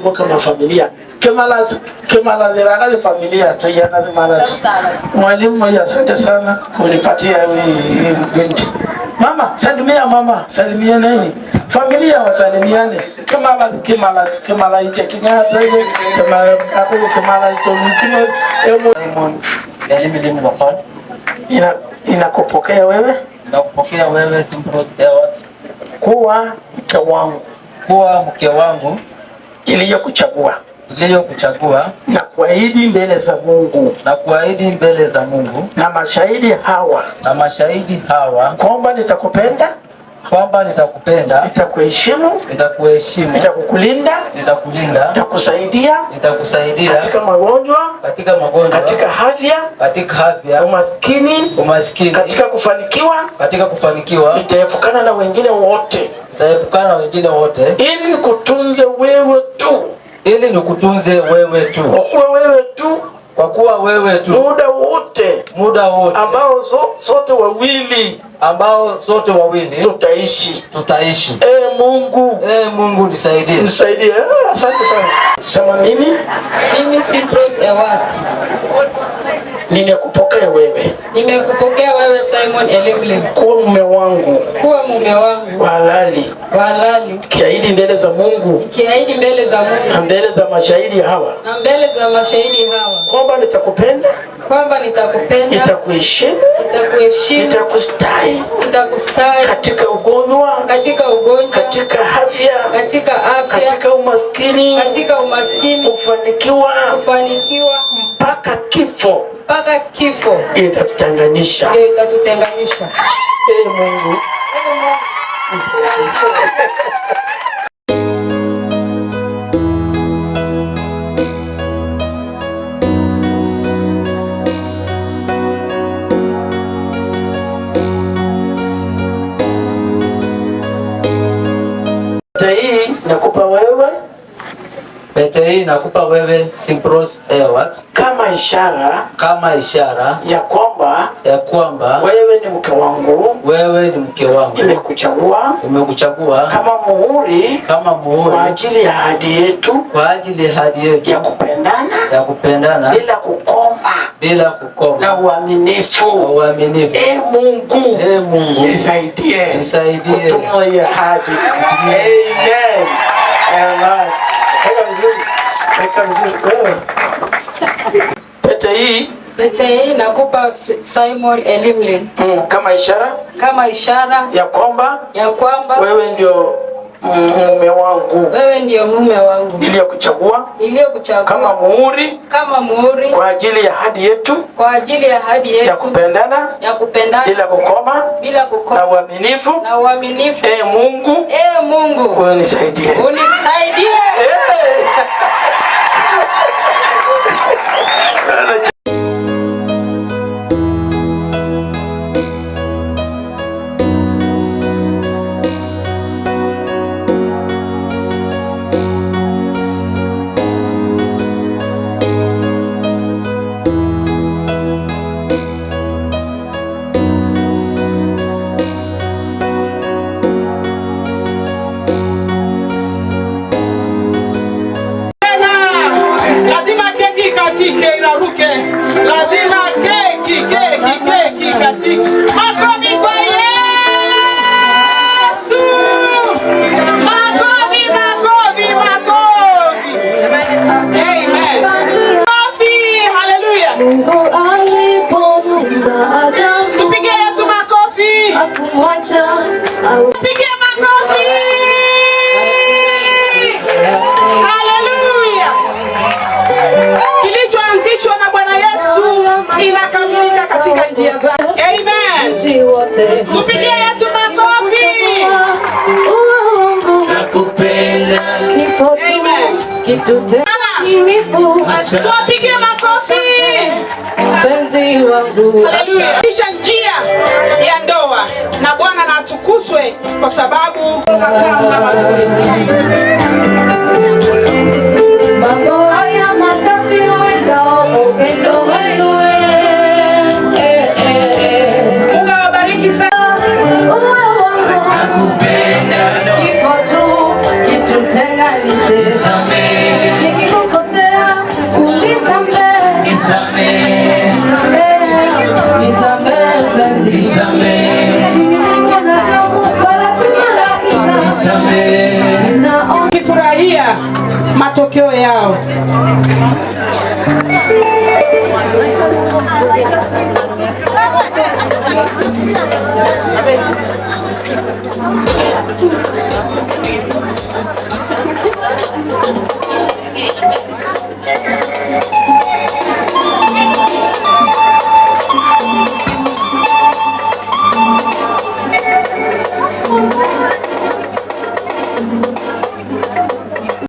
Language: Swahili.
lebo kama familia kemala ziragale familia tuyana malas. Mwalimu mmoja, asante sana kunipatia hii binti. Mama, salimia mama, salimia nani? Familia wasalimiane. Kemala iche kinyata ile, kemala iche mkino elimu wakati. Inakupokea wewe? Nakupokea wewe Simprose Ewart kuwa mke wangu. Kuwa mke wangu Iliyokuchagua na kuahidi mbele za Mungu na mashahidi hawa kwamba nitakupenda, nitakuheshimu, nitakulinda, nitakusaidia katika magonjwa, katika afya, umaskini, katika kufanikiwa, nitaepukana na wengine wote, ili nikutunze wewe tu. Kwa kuwa wewe tu muda wote ambao sote wawili tutaishi. Mungu nisaidie. Asante sana. Sema mimi Simprose Ewart. Nimekupokea wewe Simon Elimlim kuwa mume wangu halali. Kiahidi mbele za Mungu na mbele za mashahidi hawa kwamba nitakupenda, nitakuheshimu, nitakustahi katika ugonjwa, katika afya, katika umaskini, kufanikiwa mpaka kifo. Itatutenganisha. Mungu. Pete hii nakupa wewe Simprose Ewart kama ishara ya kwamba wewe ni mke wangu, nimekuchagua kama muhuri kwa ajili ya ahadi yetu, ya kupendana bila kukoma na uaminifu. Mungu nisaidie kutumia hii ahadi. Amen. Weka vizuri wewe. Pete hii nakupa Simon Elimlim kama ishara ya kwamba wewe ndio mume wangu, niliyokuchagua kama muhuri kwa ajili ya ahadi yetu, ya kupendana bila kukoma na uaminifu. Mungu unisaidie. Lazima keki katike. Makofi kwa Yesu. Makofi. Amen. Makofi. Hallelujah. Mungu alipomuumba Adamu, tupige Yesu makofi. Hakumwacha tupige makofi. Hallelujah. Kilichoanzishwa na Bwana Yesu inakamilika katika njia zake. Amen. Tupige Yesu makofi. Nakupenda. Amen. Tupige makofi. Mpenzi wangu. Haleluya. Kisha njia ya ndoa na Bwana na atukuzwe kwa sababu mambo haya matatu yaweka upendo wenu. Mungu awabariki sana. Nakupenda. Kifo tu kitutenganishe. matokeo yao.